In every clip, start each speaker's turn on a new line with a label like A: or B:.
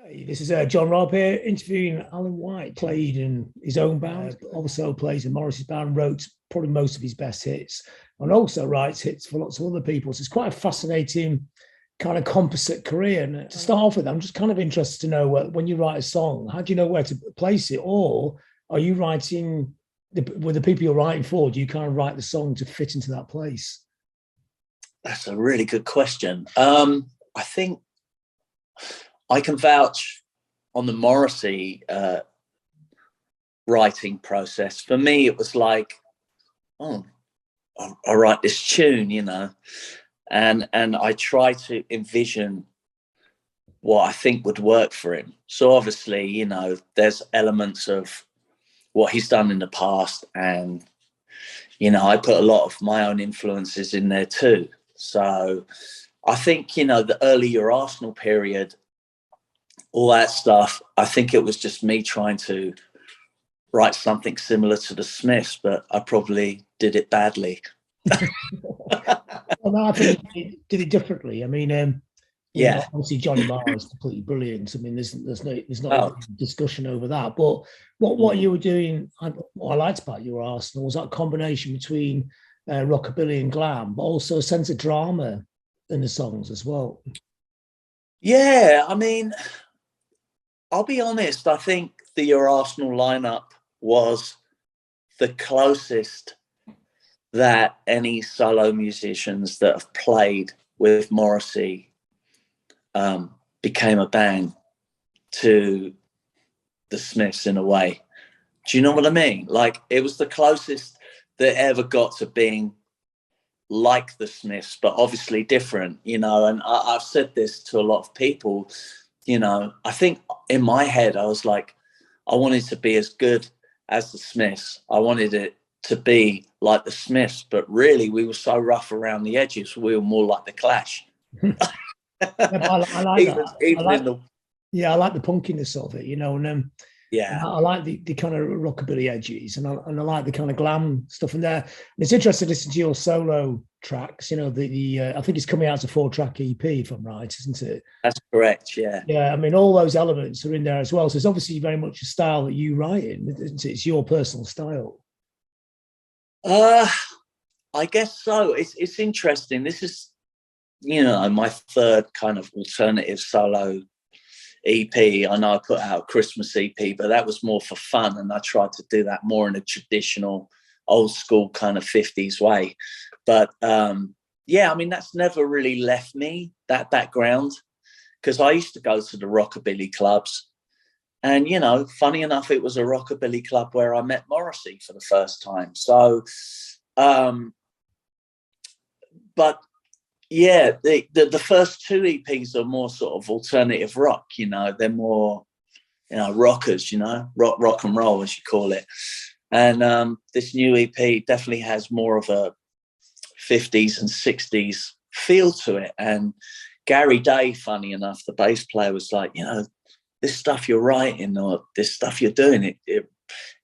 A: Hey, this is John Robb here interviewing Alain Whyte. Played in his own band, also plays in Morrissey's band, wrote probably most of his best hits, and also writes hits for lots of other people. So it's quite a fascinating kind of composite career. And to start off with, I'm just kind of interested to know when you write a song, how do you know where to place it? Or are you writing with the people you're writing for? Do you kind of write the song to fit into that place?
B: That's a really good question. I think I can vouch on the Morrissey writing process. For me, it was like, oh, I write this tune, and I try to envision what I think would work for him. So obviously, there's elements of what he's done in the past, and I put a lot of my own influences in there too. So I think the earlier Arsenal period, all that stuff, I think it was just me trying to write something similar to the Smiths, but I probably did it badly.
A: Well, no, I think you did it differently. I mean, obviously Johnny Marr is completely brilliant. I mean, there's no discussion over that. But what you were doing, what I liked about your Arsenal was that combination between rockabilly and glam, but also a sense of drama in the songs as well.
B: Yeah, I mean, I'll be honest, I think the Your Arsenal lineup was the closest that any solo musicians that have played with Morrissey became a band to the Smiths in a way. Do you know what I mean? Like, it was the closest that ever got to being like the Smiths, but obviously different, and I've said this to a lot of people. I think in my head, I was like, I wanted to be as good as the Smiths. I wanted it to be like the Smiths, but really we were so rough around the edges. We were more like the Clash.
A: I like that. I like the punkiness of it, and I like the kind of rockabilly edges, and I like the kind of glam stuff in there. And it's interesting to listen to your solo tracks. I think it's coming out as a 4-track EP, if I'm right, isn't it?
B: That's correct. Yeah.
A: Yeah. I mean, all those elements are in there as well. So it's obviously very much a style that you write in, isn't it? It's your personal style.
B: I guess so. It's interesting. This is, my third kind of alternative solo EP. I know I put out a Christmas EP, but that was more for fun, and I tried to do that more in a traditional, old school kind of 50s way. But I mean, that's never really left me, that background, because I used to go to the rockabilly clubs, and funny enough, it was a rockabilly club where I met Morrissey for the first time. So but yeah, the first two EPs are more sort of alternative rock, they're more, rockers, rock and roll, as you call it. And this new EP definitely has more of a 50s and 60s feel to it. And Gary Day, funny enough, the bass player, was like, this stuff you're writing or this stuff you're doing,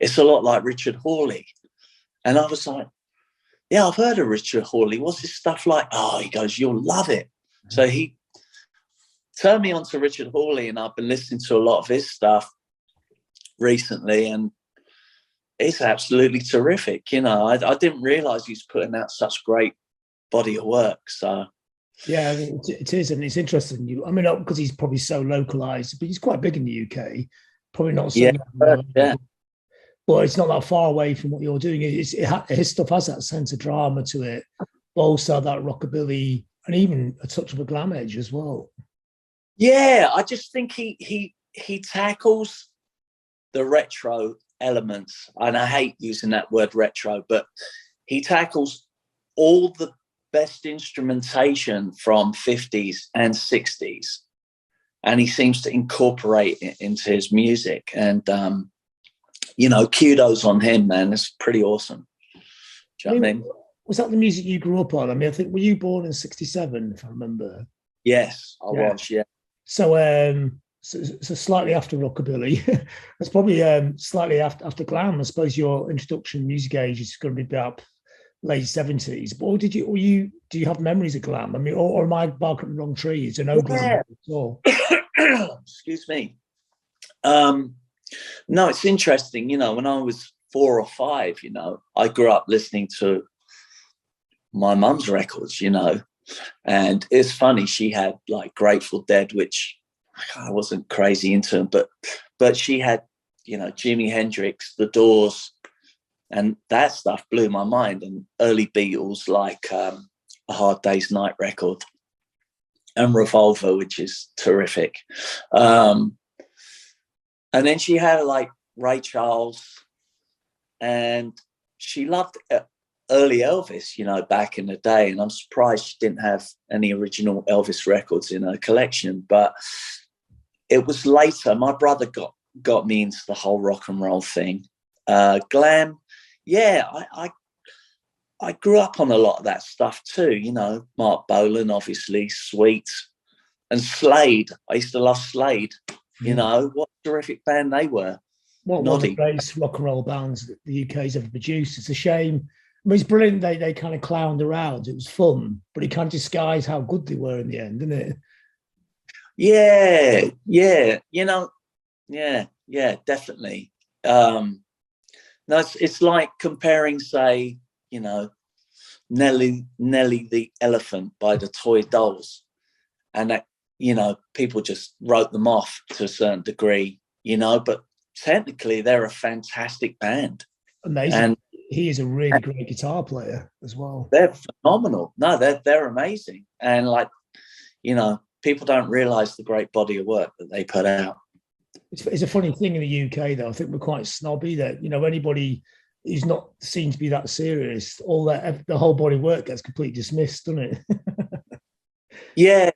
B: it's a lot like Richard Hawley. And I was like, yeah, I've heard of Richard Hawley. What's his stuff like? Oh, he goes, you'll love it. So he turned me on to Richard Hawley, and I've been listening to a lot of his stuff recently, and it's absolutely terrific. I didn't realize he's putting out such great body of work. So
A: yeah, it is, and it's interesting. I mean, because he's probably so localized, but he's quite big in the UK. Probably not so.
B: Yeah.
A: But it's not that far away from what you're doing. His stuff has that sense of drama to it, but also that rockabilly and even a touch of a glam edge as well.
B: Yeah, I just think he tackles the retro elements, and I hate using that word retro, but he tackles all the best instrumentation from 50s and 60s, and he seems to incorporate it into his music. And kudos on him, man. It's pretty awesome. Do you know what I mean?
A: Was that the music you grew up on? I mean, I think, were you born in 1967, if I remember?
B: Yes, I was, yeah.
A: So, so slightly after rockabilly. That's probably slightly after glam. I suppose your introduction music age is going to be about late 70s. But do you have memories of glam? I mean, or am I barking up the wrong tree? Is there no glam at all?
B: Excuse me. No, it's interesting. You know, when I was 4 or 5, you know, I grew up listening to my mum's records, you know, and it's funny. She had like Grateful Dead, which I wasn't crazy into, but she had, you know, Jimi Hendrix, The Doors, and that stuff blew my mind. And early Beatles, like A Hard Day's Night record, and Revolver, which is terrific. And then she had like Ray Charles, and she loved early Elvis, you know, back in the day. And I'm surprised she didn't have any original Elvis records in her collection. But it was later. My brother got me into the whole rock and roll thing. Glam, yeah, I grew up on a lot of that stuff too. You know, Mark Bolan, obviously, Sweet, and Slade. I used to love Slade. You know, what a terrific band they were.
A: One of the greatest rock and roll bands that the UK's ever produced. It's a shame. I mean, it's brilliant. They kind of clowned around. It was fun, but it kind of disguised how good they were in the end, didn't it?
B: Yeah. You know, yeah, definitely. No, it's like comparing, say, you know, Nelly the Elephant by the Toy Dolls, and that, you know, people just wrote them off to a certain degree, you know, but technically they're a fantastic band.
A: Amazing. And he is a really great guitar player as well.
B: They're phenomenal. No, they're amazing. And like, you know, people don't realize the great body of work that they put out.
A: It's a funny thing in the UK, though. I think we're quite snobby that, you know, anybody who's not seen to be that serious, all that, the whole body of work gets completely dismissed, doesn't it?
B: Yeah,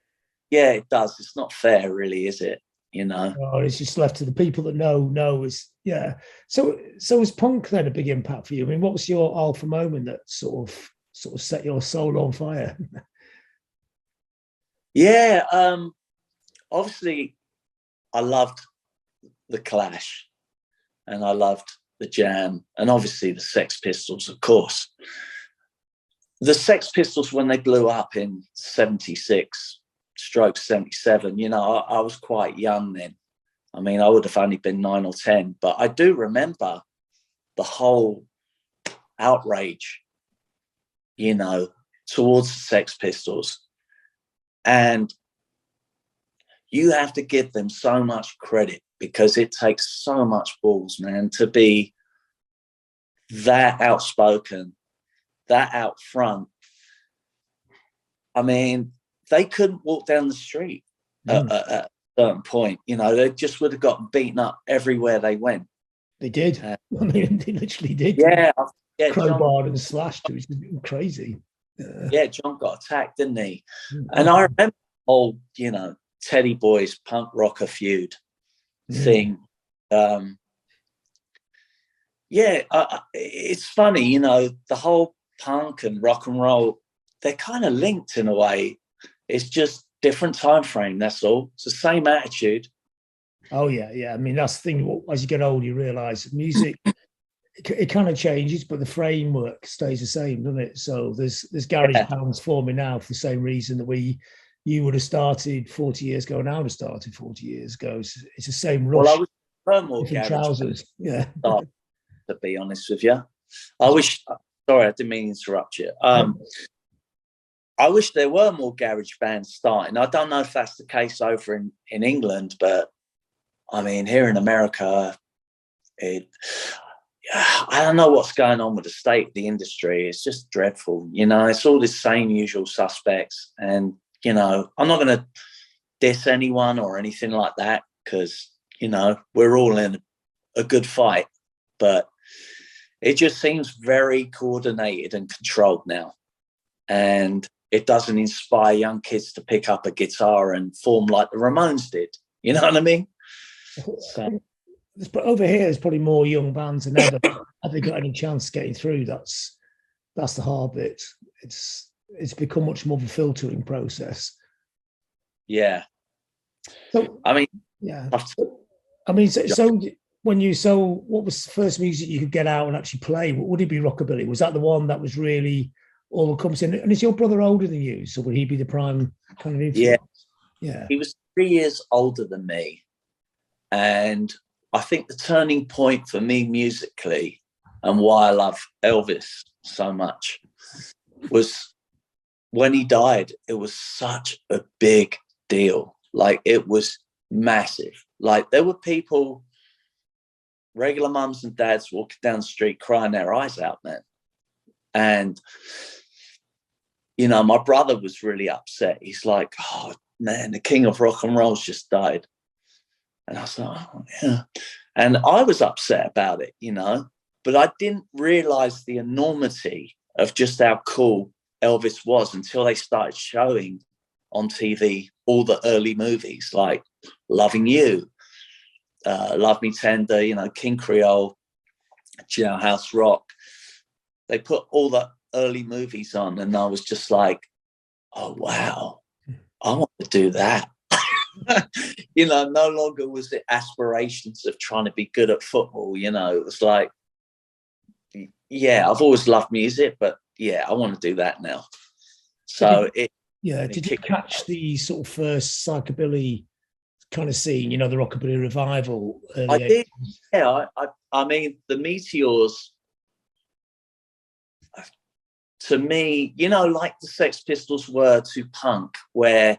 B: it does. It's not fair, really, is it? You know,
A: it's just left to the people that know. Is yeah. So was punk then a big impact for you? I mean, what was your alpha moment that sort of set your soul on fire?
B: Yeah, obviously, I loved the Clash, and I loved the Jam, and obviously the Sex Pistols, of course. The Sex Pistols, when they blew up in '76/77, you know, I was quite young then. I mean, I would have only been 9 or 10, but I do remember the whole outrage, you know, towards the Sex Pistols. And you have to give them so much credit, because it takes so much balls, man, to be that outspoken, that out front. I mean, they couldn't walk down the street at a certain point. You know, they just would have gotten beaten up everywhere they went.
A: They did. I mean, they literally did.
B: Yeah.
A: Crowbarred and slashed. It was crazy.
B: Yeah, John got attacked, didn't he? And I remember the whole, you know, Teddy Boys punk rocker feud thing. It's funny, you know, the whole punk and rock and roll, they're kind of linked in a way. It's just different time frame, that's all. It's the same attitude.
A: Oh yeah. I mean, that's the thing. As you get older, you realise music, it kind of changes, but the framework stays the same, doesn't it? So there's garage bands forming now for the same reason that you would have started 40 years ago, and I would have started 40 years ago. It's the same rush.
B: Well, I was more garage
A: trousers. Yeah.
B: To be honest with you, sorry, I didn't mean to interrupt you. I wish there were more garage bands starting. I don't know if that's the case over in England, but I mean, here in America, I don't know what's going on with the state of the industry. It's just dreadful. You know, it's all the same usual suspects. And, you know, I'm not going to diss anyone or anything like that, because, you know, we're all in a good fight. But it just seems very coordinated and controlled now. And it doesn't inspire young kids to pick up a guitar and form like the Ramones did. You know what I mean? So.
A: But over here, there's probably more young bands than ever. Have they got any chance getting through? That's the hard bit. It's become much more of a filtering process.
B: Yeah.
A: So
B: I mean,
A: yeah. I mean, so what was the first music you could get out and actually play? Would it be rockabilly? Was that the one that was really all encompassing? And is your brother older than you? So would he be the prime kind of influence?
B: Yeah. He was 3 years older than me. And I think the turning point for me musically and why I love Elvis so much was when he died. It was such a big deal. Like, it was massive. Like, there were people, regular mums and dads, walking down the street crying their eyes out, man. And, you know, my brother was really upset. He's like, oh, man, the king of rock and roll's just died. And I was like, oh, yeah. And I was upset about it, you know, but I didn't realize the enormity of just how cool Elvis was until they started showing on TV all the early movies like Loving You, Love Me Tender, you know, King Creole, Jailhouse Rock. They put all the early movies on, and I was just like, oh, wow, I want to do that. You know, no longer was it aspirations of trying to be good at football. You know, it was like, yeah, I've always loved music, but yeah, I want to do that now. So did
A: you catch the sort of first psychobilly kind of scene, you know, the rockabilly revival?
B: I did. Yeah, I mean, the Meteors, to me, you know, like the Sex Pistols were to punk, where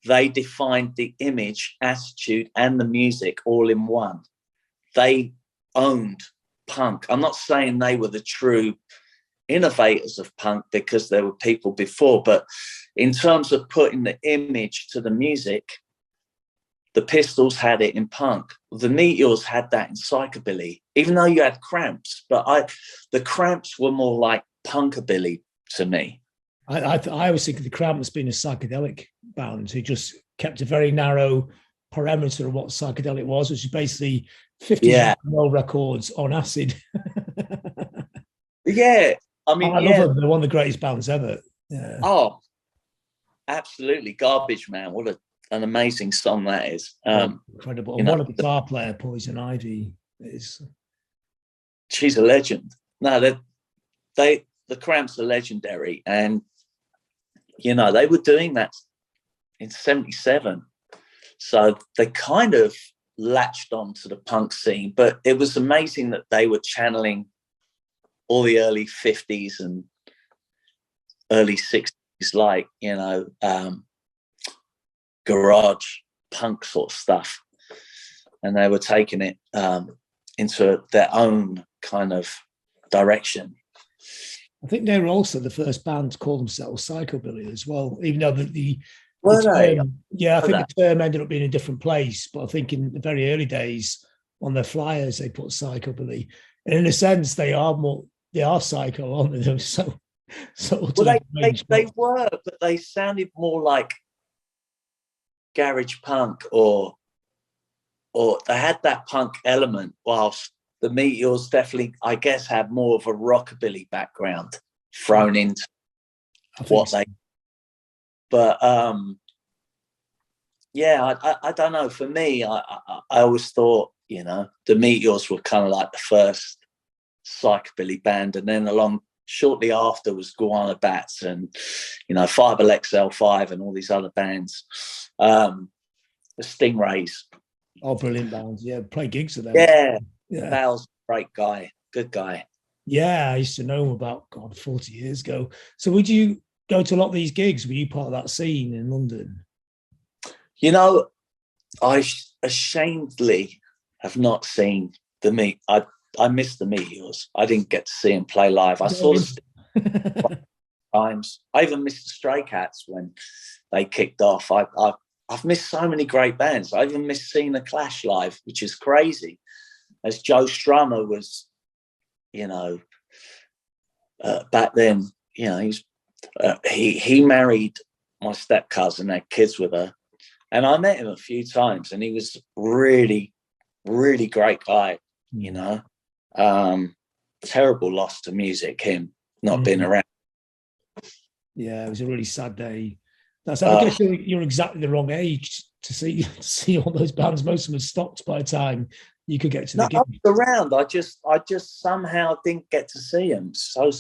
B: they defined the image, attitude, and the music all in one. They owned punk. I'm not saying they were the true innovators of punk, because there were people before, but in terms of putting the image to the music, the Pistols had it in punk. The Meteors had that in psychobilly, even though you had Cramps, but the Cramps were more like punkabilly to me.
A: I always think of the Cramps being a psychedelic band who just kept a very narrow parameter of what psychedelic was, which is basically 50 records on acid.
B: Yeah, I mean,
A: I love them. They're one of the greatest bands ever. Yeah.
B: Oh, absolutely. Garbage Man. What an amazing song that is.
A: Incredible. And what a guitar player, Poison Ivy is.
B: She's a legend. No, the Cramps are legendary, and you know, they were doing that in 77. So they kind of latched on to the punk scene, but it was amazing that they were channeling all the early 50s and early 60s, like, you know, garage punk sort of stuff. And they were taking it into their own kind of direction.
A: I think they were also the first band to call themselves Psychobilly as well, even though the term ended up being a different place. But I think in the very early days on their flyers, they put Psychobilly. And in a sense, they are psycho, aren't they? So well,
B: they were, but they sounded more like garage punk, or they had that punk element, whilst the Meteors definitely, I guess, had more of a rockabilly background thrown into what they. But I don't know. For me, I always thought, you know, the Meteors were kind of like the first psychobilly band, and then shortly after was Guana Bats and, you know, Fireball XL5 and all these other bands, the Stingrays.
A: Oh, brilliant bands! Yeah, play gigs with them.
B: Yeah. Val's a great guy, good guy.
A: Yeah, I used to know him about 40 years ago. So would you go to a lot of these gigs? Were you part of that scene in London?
B: You know, I ashamedly have not seen the Meat. I missed the Meteors. I didn't get to see him play live. I saw them times. I even missed the Stray Cats when they kicked off. I've missed so many great bands. I even missed seeing the Clash live, which is crazy. As Joe Strummer was, you know, back then, you know, he married my step cousin, had kids with her, and I met him a few times, and he was really, really great guy, you know. Terrible loss to music, him not being around. Yeah,
A: it was a really sad day. I guess you're exactly the wrong age to see all those bands. Most of them had stopped by the time you could get to the gig.
B: I was around. I just somehow didn't get to see them. So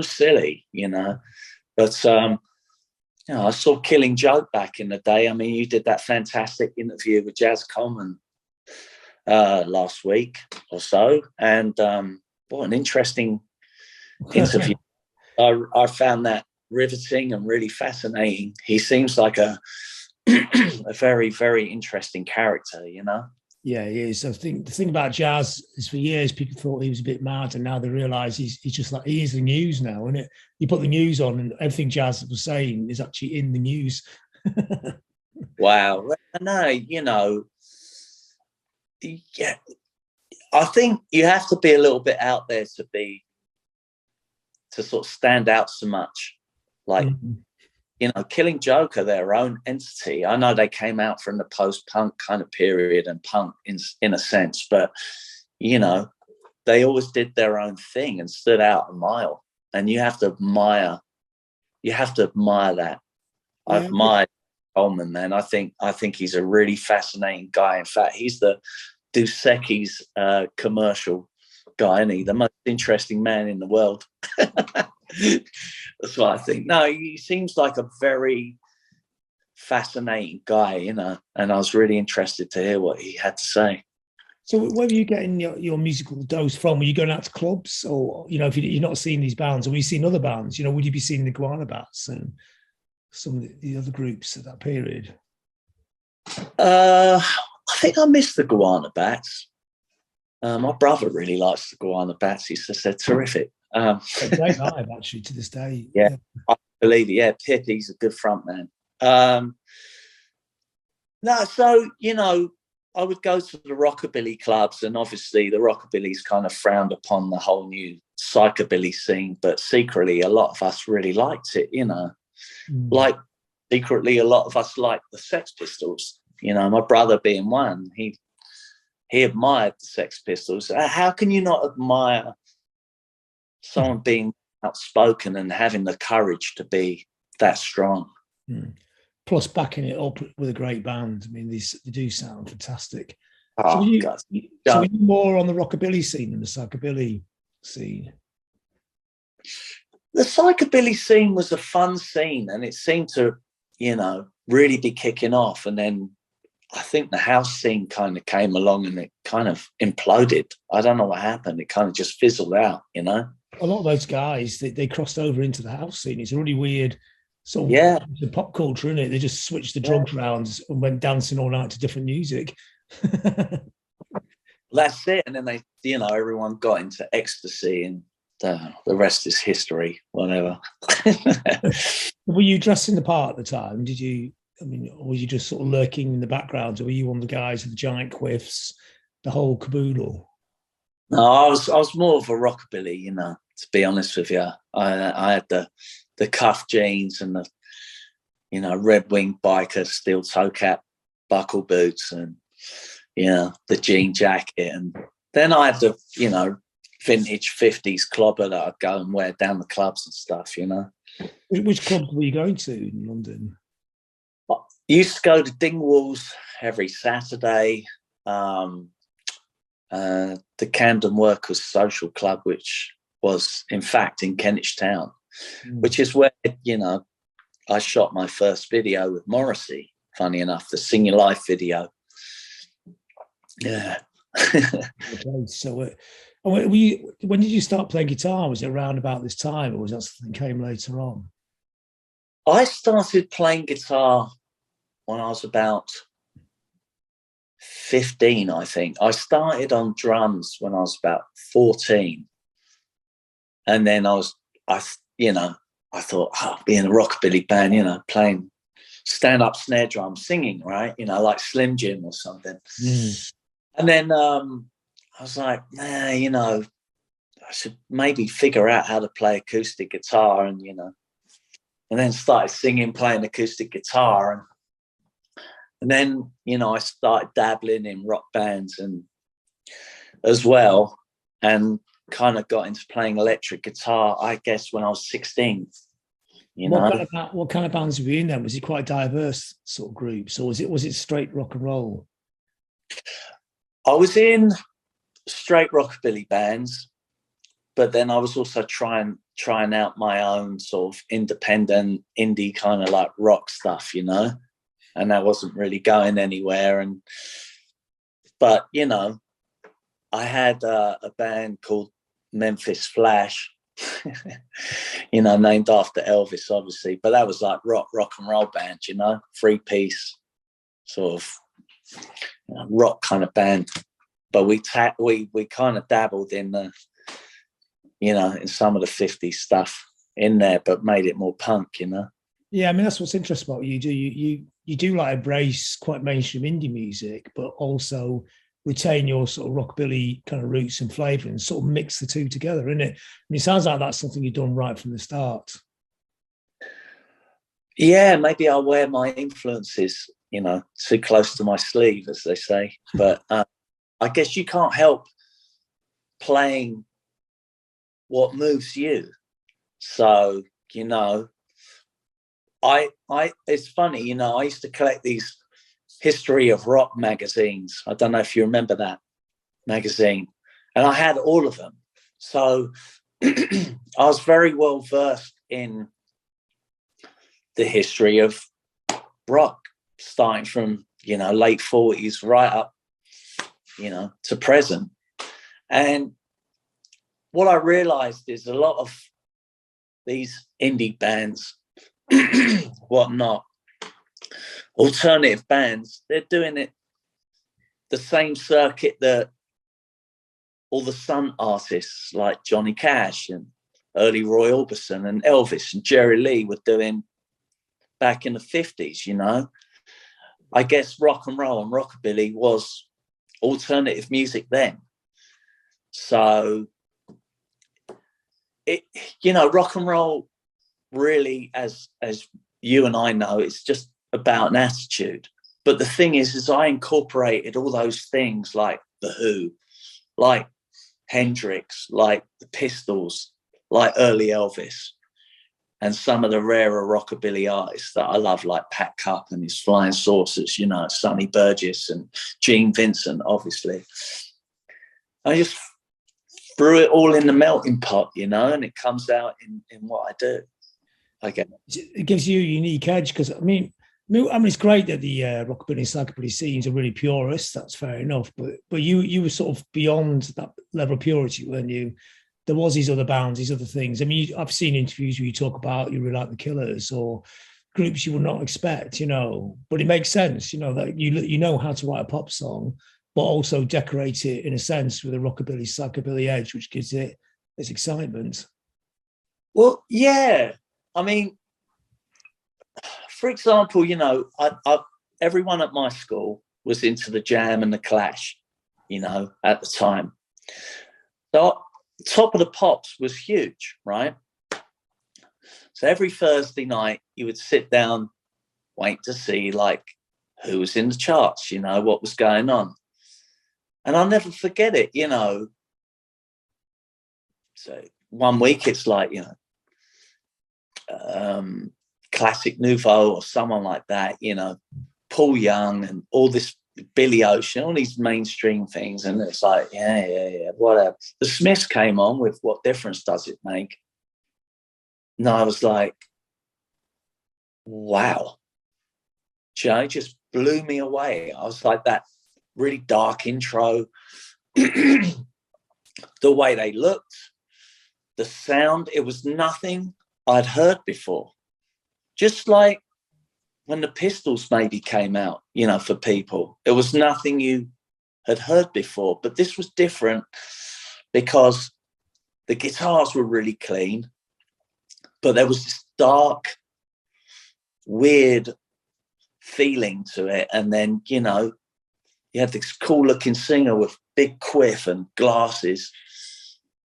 B: silly, you know. But you know, I saw Killing Joke back in the day. I mean, you did that fantastic interview with Jazz Coleman last week or so, and what an interesting interview. I found that riveting and really fascinating. He seems like a very, very interesting character, you know.
A: Yeah, he is. I think the thing about Jazz is for years people thought he was a bit mad, and now they realise he's just like, he is the news now, isn't it? You put the news on and everything Jazz was saying is actually in the news.
B: Wow. No, you know, yeah, I think you have to be a little bit out there to sort of stand out so much. Like, you know, Killing Joke are their own entity. I know they came out from the post-punk kind of period and punk in a sense, but, you know, they always did their own thing and stood out a mile. And you have to admire that. I admire Coleman, man. I think he's a really fascinating guy. In fact, he's the Dos Equis commercial guy, and he's the most interesting man in the world. That's what I think. No, he seems like a very fascinating guy, you know, and I was really interested to hear what he had to say.
A: So where were you getting your musical dose from? Were you going out to clubs, or, you know, if you're not seeing these bands, or were you seeing other bands, you know, would you be seeing the Iguana Bats and some of the other groups at that period?
B: I think I missed the Iguana Bats. My brother really likes the Iguana Bats. He says they're terrific.
A: Great live, actually, to this day.
B: Yeah, I believe it. Yeah, Pip, he's a good front man. No, so, you know, I would go to the rockabilly clubs, and obviously the rockabilly's kind of frowned upon, the whole new psychobilly scene, but secretly a lot of us really liked it, you know. Like, secretly a lot of us liked the Sex Pistols, you know, my brother being one. He admired the Sex Pistols. How can you not admire someone being outspoken and having the courage to be that strong?
A: Plus backing it up with a great band. I mean, they do sound fantastic.
B: Oh,
A: so were you more on the rockabilly scene than the psychobilly scene?
B: The psychobilly scene was a fun scene, and it seemed to, you know, really be kicking off. And then I think the house scene kind of came along and it kind of imploded. I don't know what happened. It kind of just fizzled out, you know.
A: A lot of those guys, they crossed over into the house scene. It's a really weird sort of the pop culture, isn't it? They just switched the drugs around and went dancing all night to different music.
B: That's it. And then they, you know, everyone got into ecstasy, and the rest is history, whatever.
A: Were you dressing the part at the time? Did you, I mean, or were you just sort of lurking in the background? Or were you one of the guys with the giant quiffs, the whole caboodle?
B: No, I was more of a rockabilly, you know, to be honest with you. I had the cuff jeans and the, you know, red wing biker steel toe cap buckle boots, and, you know, the jean jacket. And then I had the, you know, vintage 50s clobber that I'd go and wear down the clubs and stuff, you know.
A: Which clubs were you going to in London?
B: I used to go to Dingwalls every Saturday. The Camden Workers Social Club, which was in fact in Kentish Town, which is where, you know, I shot my first video with Morrissey, funny enough, the Sing Your Life video. Yeah.
A: So when did you start playing guitar? Was it around about this time, or was that something that came later on?
B: I started playing guitar when I was about 15, I think. I started on drums when I was about 14. And then I thought, oh, being a rockabilly band, you know, playing stand-up snare drum, singing, right? You know, like Slim Jim or something. And then I was like, nah, you know, I should maybe figure out how to play acoustic guitar, and, you know, and then started singing, playing acoustic guitar. And then, you know, I started dabbling in rock bands and as well, and kind of got into playing electric guitar, I guess, when I was 16. You know,
A: what kind of bands were you in then? Was it quite diverse sort of groups, or was it straight rock and roll?
B: I was in straight rockabilly bands, but then I was also trying out my own sort of independent indie kind of like rock stuff, you know, and that wasn't really going anywhere. But you know, I had a band called Memphis Flash, you know, named after Elvis, obviously, but that was like rock and roll band, you know, 3-piece sort of, you know, rock kind of band. But we kind of dabbled in the, you know, in some of the 50s stuff in there, but made it more punk, you know.
A: Yeah, I mean, that's what's interesting about you. You do like embrace quite mainstream indie music, but also retain your sort of rockabilly kind of roots and flavour and sort of mix the two together, isn't it? And it sounds like that's something you've done right from the start.
B: Yeah, maybe I wear my influences, you know, too close to my sleeve, as they say. But I guess you can't help playing what moves you. So, you know, I it's funny, you know, I used to collect these history of rock magazines. I don't know if you remember that magazine. And I had all of them. So I was very well versed in the history of rock, starting from, you know, late 40s right up, you know, to present. And what I realized is a lot of these indie bands, whatnot, alternative bands, they're doing it the same circuit that all the Sun artists like Johnny Cash and early Roy Orbison and Elvis and Jerry Lee were doing back in the 50s, you know. I guess rock and roll and rockabilly was alternative music then. So it, you know, rock and roll really, as you and I know, it's just about an attitude. But the thing is I incorporated all those things like The Who, like Hendrix, like the Pistols, like early Elvis, and some of the rarer rockabilly artists that I love, like Pat Cup and his Flying Saucers, you know, Sonny Burgess and Gene Vincent, obviously. I just threw it all in the melting pot, you know, and it comes out in what I do.
A: It gives you a unique edge because, I mean, it's great that the rockabilly and psychobilly scenes are really purist. That's fair enough. But you were sort of beyond that level of purity, weren't you? There was these other bounds, these other things. I mean, I've seen interviews where you talk about you really like the Killers or groups you would not expect, you know. But it makes sense, you know, that you know how to write a pop song, but also decorate it in a sense with a rockabilly, psychobilly edge, which gives it its excitement.
B: Well, yeah. I mean, for example, you know, everyone at my school was into the Jam and the Clash, you know, at the time. So Top of the Pops was huge, right? So every Thursday night you would sit down, wait to see like who was in the charts, you know, what was going on. And I'll never forget it, you know. So one week it's like, you know, Classic Nouveau or someone like that, you know, Paul Young and all this Billy Ocean, all these mainstream things. And it's like, yeah, whatever. The Smiths came on with What Difference Does It Make? And I was like, wow. You know, it just blew me away. I was like, that really dark intro, the way they looked, the sound, it was nothing I'd heard before. Just like when the Pistols maybe came out, you know, for people, it was nothing you had heard before. But this was different because the guitars were really clean, but there was this dark, weird feeling to it. And then, you know, you had this cool looking singer with big quiff and glasses.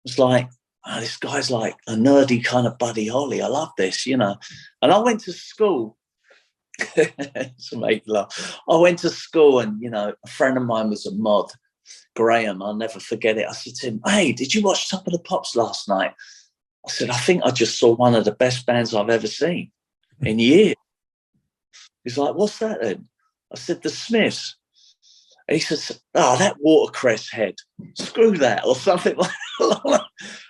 B: It was like, oh, this guy's like a nerdy kind of Buddy Holly. I love this, you know. And I went to school to make love. I went to school and, you know, a friend of mine was a mod, Graham. I'll never forget it. I said to him, hey, did you watch Top of the Pops last night? I said, I think I just saw one of the best bands I've ever seen in years. He's like, what's that then? I said, the Smiths. And he says, "Oh, that watercress head, screw that," or something like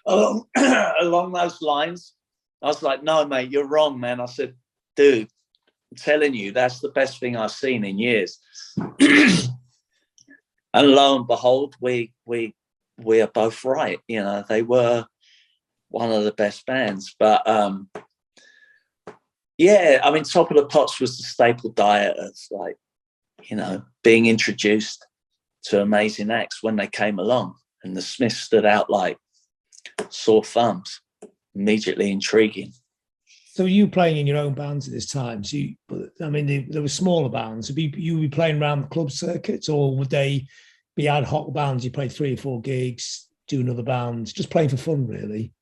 B: along those lines. I was like, "No, mate, you're wrong, man." I said, "Dude, I'm telling you, that's the best thing I've seen in years." And lo and behold, we are both right. You know, they were one of the best bands. But yeah, I mean, Top of the Pops was the staple diet of, like, you know, being introduced to amazing acts when they came along. And the Smiths stood out like sore thumbs, immediately intriguing.
A: So you playing in your own bands at this time? So I mean, there were smaller bands. Would you be playing around the club circuits, or would they be ad hoc bands? You played 3 or 4 gigs, do another band, just playing for fun, really?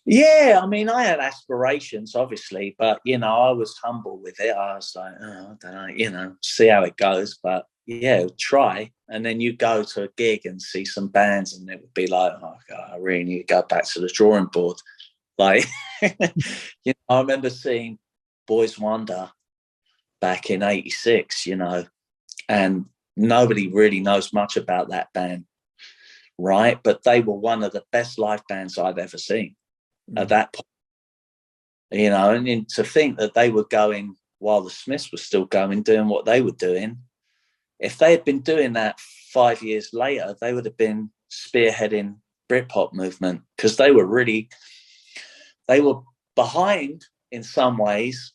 B: Yeah, I mean, I had aspirations, obviously, but, you know, I was humble with it. I was like, oh, I don't know, you know, see how it goes. But yeah, try. And then you go to a gig and see some bands, and it would be like, oh, God, I really need to go back to the drawing board. Like, you know, I remember seeing Boys Wonder back in '86, you know, and nobody really knows much about that band, right? But they were one of the best live bands I've ever seen at that point, you know. And to think that they were going while the Smiths were still going, doing what they were doing. If they had been doing that 5 years later, they would have been spearheading Britpop movement, because they were behind in some ways,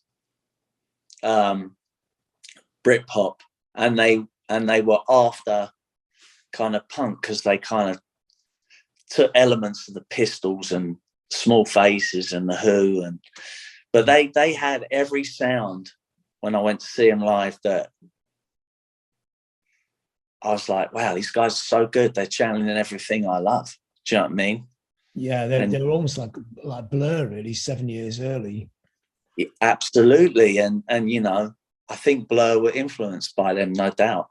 B: Britpop, and they were after kind of punk, because they kind of took elements of the Pistols and Small Faces and the Who, but they had every sound when I went to see them live that I was like, wow, these guys are so good. They're channeling everything I love. Do you know what I mean?
A: Yeah, they were almost like Blur, really, 7 years early.
B: Absolutely. And you know, I think Blur were influenced by them, no doubt.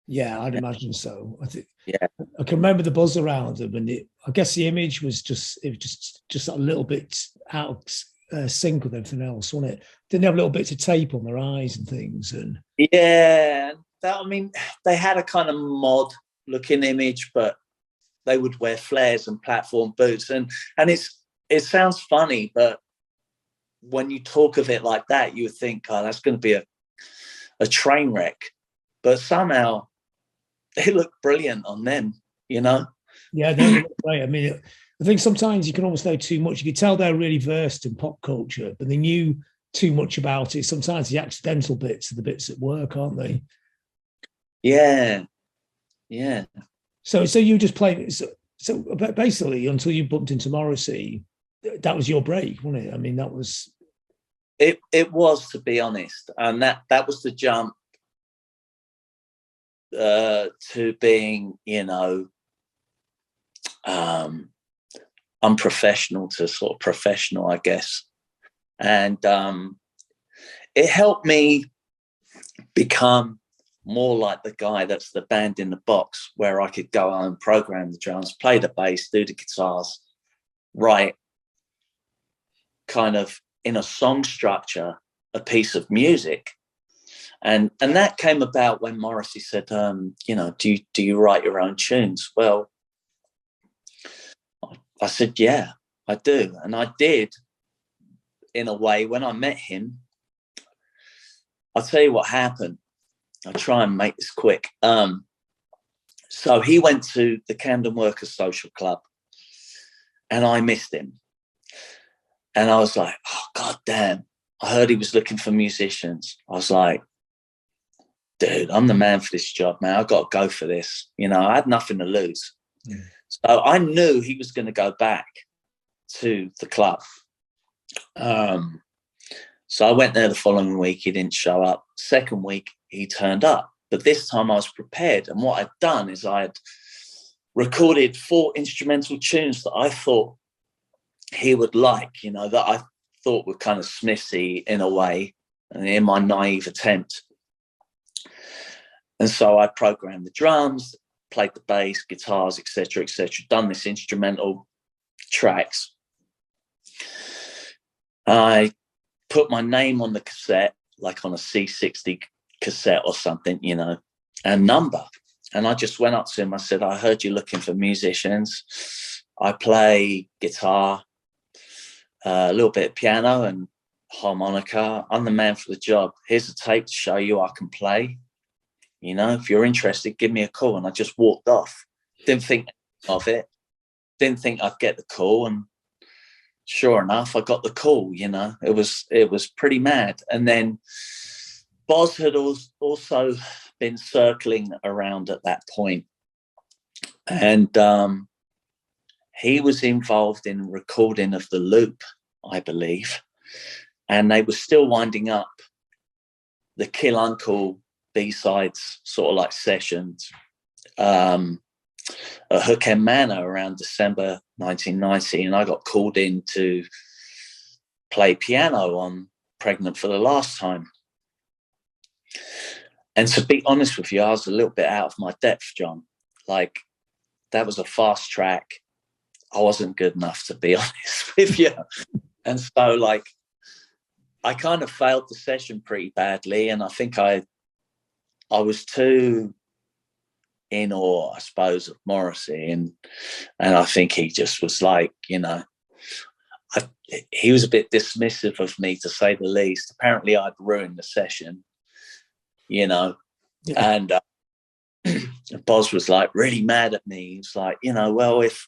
A: Yeah, I'd imagine so.
B: Yeah,
A: I can remember the buzz around them, and I guess the image was just a little bit out of sync with everything else, wasn't it? Didn't they have little bits of tape on their eyes and things, and
B: yeah. I mean, they had a kind of mod looking image, but they would wear flares and platform boots, and it sounds funny, but when you talk of it like that, you would think, oh, that's going to be a train wreck. But somehow they look brilliant on them, you know?
A: Yeah, they look great. I mean, I think sometimes you can almost know too much. You can tell they're really versed in pop culture, but they knew too much about it. Sometimes the accidental bits are the bits that work, aren't they?
B: Yeah, yeah.
A: So you just played. So basically, until you bumped into Morrissey, that was your break, wasn't it? I mean, that was
B: it. It was, to be honest, and that was the jump to being, you know, unprofessional to sort of professional, I guess. And it helped me become more like the guy that's the band in the box, where I could go home, program the drums, play the bass, do the guitars, write kind of in a song structure a piece of music. And that came about when Morrissey said, you know, do you write your own tunes? Well, I said, yeah, I do. And I did, in a way. When I met him, I'll tell you what happened. I'll try and make this quick. So he went to the Camden Workers Social Club, and I missed him. And I was like, oh, God damn. I heard he was looking for musicians. I was like, dude, I'm the man for this job, man. I've got to go for this. You know, I had nothing to lose. Mm. So I knew he was going to go back to the club. So I went there the following week. He didn't show up. Second week, he turned up. But this time I was prepared. And what I'd done is I had recorded 4 instrumental tunes that I thought he would like, you know, that I thought were kind of Smithy in a way, and in my naive attempt. And so I programmed the drums, played the bass, guitars, etc., done this instrumental tracks. I put my name on the cassette, like on a C60 cassette or something, you know, and number. And I just went up to him. I said, I heard you looking for musicians. I play guitar, a little bit of piano and harmonica. I'm the man for the job. Here's a tape to show you I can play. You know, if you're interested, give me a call. And I just walked off. Didn't think of it. Didn't think I'd get the call. And sure enough, I got the call. You know, it was pretty mad. And then Boz had also been circling around at that point. And he was involved in recording of The Loop, I believe. And they were still winding up the Kill Uncle B-sides, sort of like sessions, at Hook End Manor around December 1990. And I got called in to play piano on Pregnant for the Last Time. And to be honest with you, I was a little bit out of my depth, John. Like, that was a fast track. I wasn't good enough, to be honest with you. And so, like, I kind of failed the session pretty badly. And I think I was too in awe, I suppose, of Morrissey. And I think he just was like, you know, he was a bit dismissive of me, to say the least. Apparently I'd ruined the session, you know. Yeah. And Boz was like really mad at me. He was like, you know, well, if,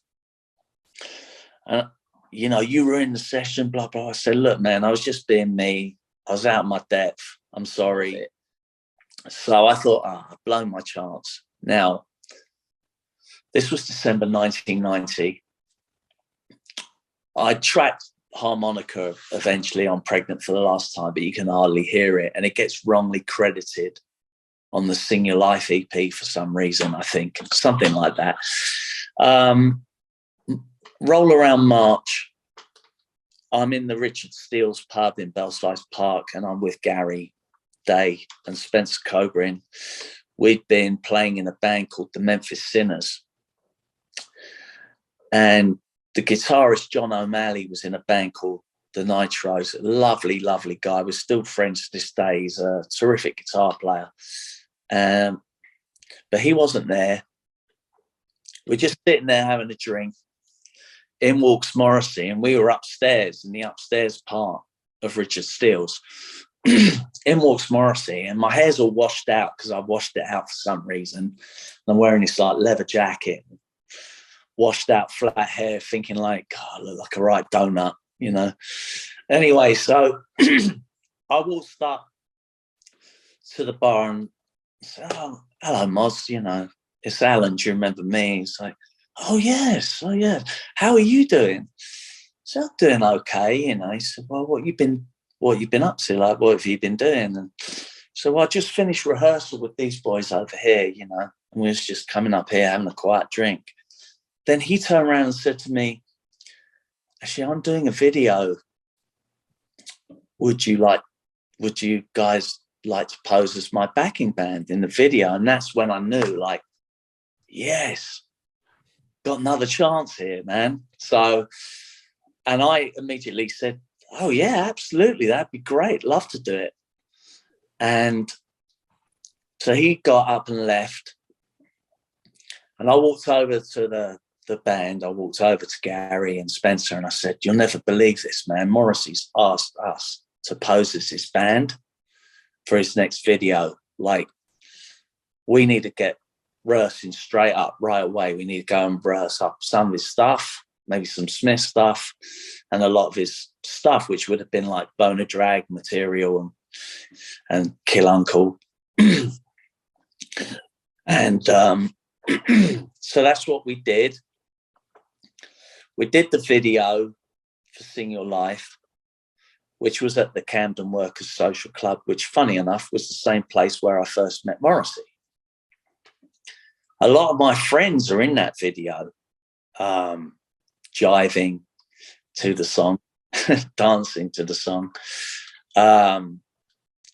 B: you know, you ruined the session, blah, blah. I said, look, man, I was just being me. I was out of my depth. I'm sorry. So I thought, I've blown my chance. Now, this was December 1990. I tracked harmonica eventually on Pregnant for the Last Time, but you can hardly hear it. And it gets wrongly credited on the Sing Your Life EP for some reason, I think. Something like that. Roll around March. I'm in the Richard Steele's pub in Belsize Park, and I'm with Gary Day and Spencer Coburn. We'd been playing in a band called the Memphis Sinners. And the guitarist John O'Malley was in a band called the Nitros. Lovely, lovely guy. We're still friends to this day. He's a terrific guitar player. But he wasn't there. We're just sitting there having a drink. In walks Morrissey, and we were upstairs in the upstairs part of Richard Steele's. In walks Morrissey, and my hair's all washed out because I washed it out for some reason. And I'm wearing this like leather jacket, washed out flat hair, thinking like, God, I look like a right donut, you know. Anyway, so I walked up to the bar and said, oh, hello, Moz, you know, it's Alan, do you remember me? He's like, oh yes. How are you doing? So I'm doing okay, you know. He said, well, what you been up to? Like, what have you been doing? And so, well, I just finished rehearsal with these boys over here, you know, and we was just coming up here having a quiet drink. Then he turned around and said to me, actually, I'm doing a video. Would you guys like to pose as my backing band in the video? And that's when I knew, like, yes, got another chance here, man. So, and I immediately said, oh yeah, absolutely, that'd be great, love to do it. And so he got up and left, and I walked over to the band. I walked over to Gary and Spencer, and I said, you'll never believe this, man. Morrissey's asked us to pose as his band for his next video. Like, we need to get rehearsing straight up right away. We need to go and rehearse up some of his stuff, maybe some Smith stuff, and a lot of his stuff, which would have been like Boner Drag material and Kill Uncle. And so that's what we did. We did the video for Sing Your Life, which was at the Camden Workers Social Club, which, funny enough, was the same place where I first met Morrissey. A lot of my friends are in that video, jiving to the song, dancing to the song.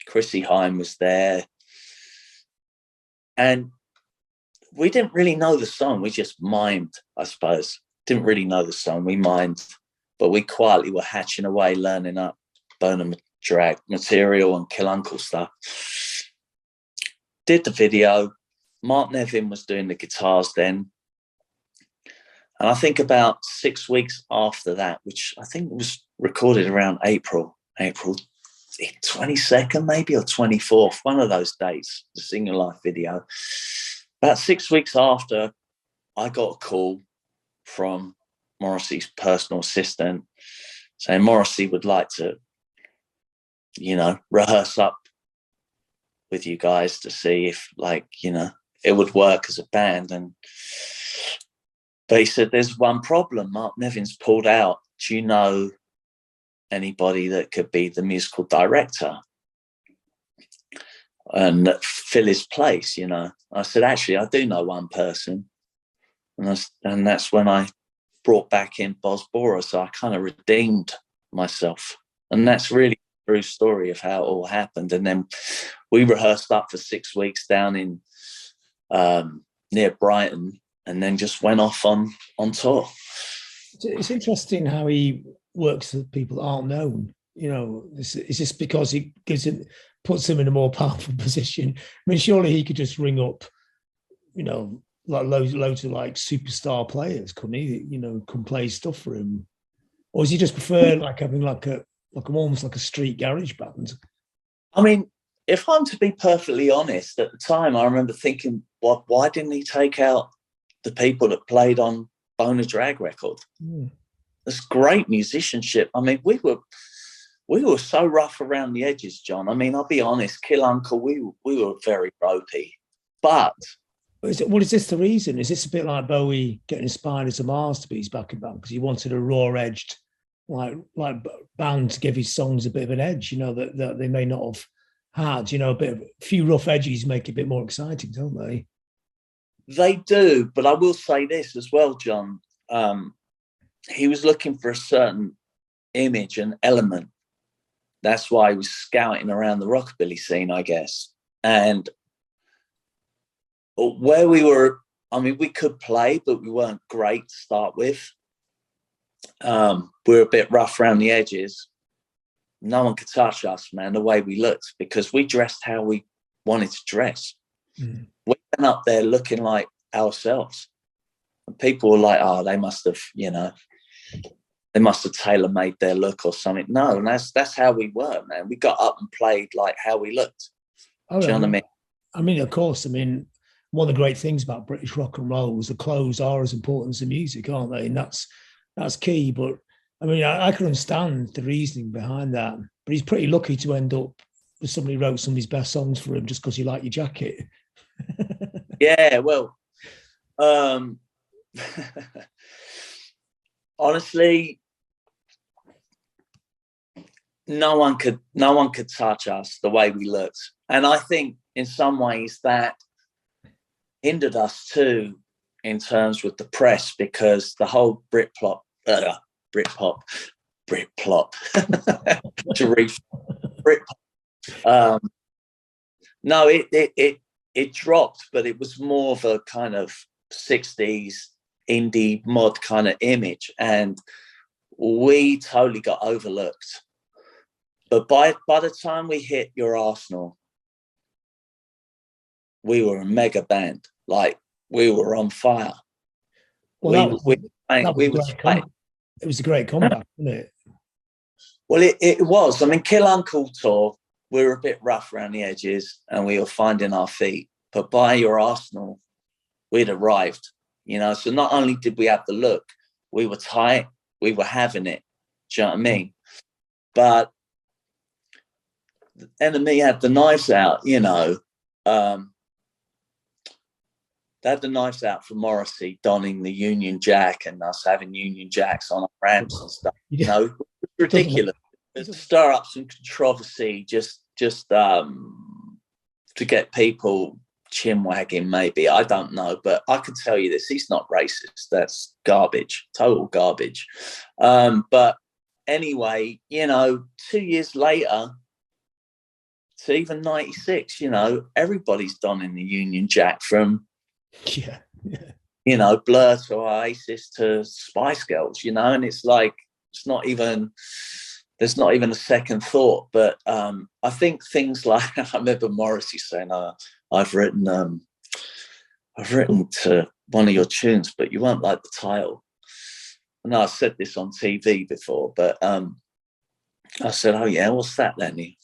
B: Chrissy Hine was there. And we didn't really know the song. We just mimed, I suppose. Didn't really know the song. We mimed, but we quietly were hatching away, learning up Boner Drag material and Kill Uncle stuff. Did the video. Mark Nevin was doing the guitars then. And I think about 6 weeks after that, which I think was recorded around April 22nd maybe, or 24th, one of those dates, the Sing Your Life video. About 6 weeks after, I got a call from Morrissey's personal assistant saying Morrissey would like to, rehearse up with you guys to see if, it would work as a band. But he said, there's one problem. Mark Nevin's pulled out. Do you know anybody that could be the musical director and fill his place? I said, actually, I do know one person. And that's when I brought back in Boz Bora. So I kind of redeemed myself. And that's really a true story of how it all happened. And then we rehearsed up for 6 weeks down in near Brighton, and then just went off on tour.
A: It's interesting how he works with people that aren't known. Is this because he puts them in a more powerful position? I mean, surely he could just ring up, like loads of like superstar players, couldn't he? Come play stuff for him, or does he just prefer like having like almost like a street garage band?
B: I mean, if I'm to be perfectly honest, at the time I remember thinking, why didn't he take out the people that played on Bone a Drag record? That's great musicianship. I mean, we were so rough around the edges, John. I mean, I'll be honest, Kill Uncle, we were very ropey. But
A: is this the reason? Is this a bit like Bowie getting inspired as a Mars to be his backing band because he wanted a raw-edged like band to give his songs a bit of an edge, that they may not have had, a few rough edges make it a bit more exciting, don't they?
B: They do, but I will say this as well, John. He was looking for a certain image and element. That's why he was scouting around the rockabilly scene, I guess. And where we were, I mean, we could play, but we weren't great to start with. We were a bit rough around the edges. No one could touch us, man, the way we looked, because we dressed how we wanted to dress. We went up there looking like ourselves, and people were like, "Oh, they must have tailor-made their look or something." No, and that's how we were, man. We got up and played like how we looked. Do you know what I mean?
A: I mean, of course. I mean, one of the great things about British rock and roll is the clothes are as important as the music, aren't they? And that's key. But I mean, I can understand the reasoning behind that. But he's pretty lucky to end up with somebody who wrote some of his best songs for him just because you like your jacket.
B: Yeah, well, honestly, no one could touch us the way we looked, and I think in some ways that hindered us too in terms with the press, because the whole Britpop. No, it dropped, but it was more of a kind of 60s indie mod kind of image, and we totally got overlooked. But by the time we hit Your Arsenal, we were a mega band. Like, we were on fire.
A: Well, it was a great comeback, wasn't it?
B: Well, it was. I mean, Kill Uncle tour, we were a bit rough around the edges and we were finding our feet. But by Your Arsenal, we'd arrived, So not only did we have the look, we were tight, we were having it. Do you know what I mean? But the Enemy had the knives out, They had the knives out for Morrissey donning the Union Jack and us having Union Jacks on our ramps and stuff. Ridiculous. To stir up some controversy, just to get people chin wagging, maybe. I don't know, but I can tell you this: he's not racist. That's garbage, total garbage. But anyway, 2 years later, to even 96, everybody's donning the Union Jack from. Yeah. Blur to Oasis to Spice Girls, and it's like, there's not even a second thought. But I think things like, I remember Morrissey saying, I've written I've written to one of your tunes, but you won't like the title. And I said this on TV before, but I said, oh yeah, what's that then?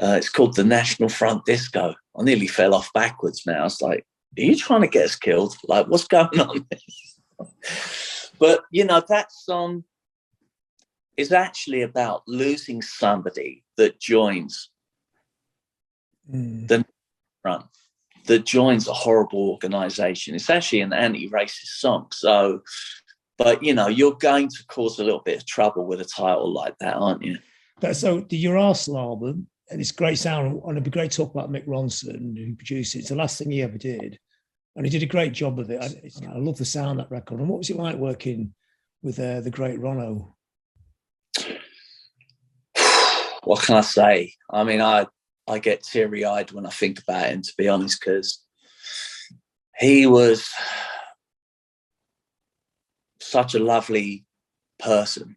B: It's called the National Front Disco. I nearly fell off backwards now. I was like, are you trying to get us killed? Like, what's going on? But, you know, that song is actually about losing somebody that joins the front, that joins a horrible organization. It's actually an anti-racist song. So, but, you know, you're going to cause a little bit of trouble with a title like that, aren't you?
A: So the Your Arsenal album, and it's great sound, and it'd be great to talk about Mick Ronson, who produced it. It's the last thing he ever did, and he did a great job of it. I love the sound of that record. And what was it like working with the great Ronno?
B: What can I say? I mean, I get teary-eyed when I think about him, to be honest, because he was such a lovely person,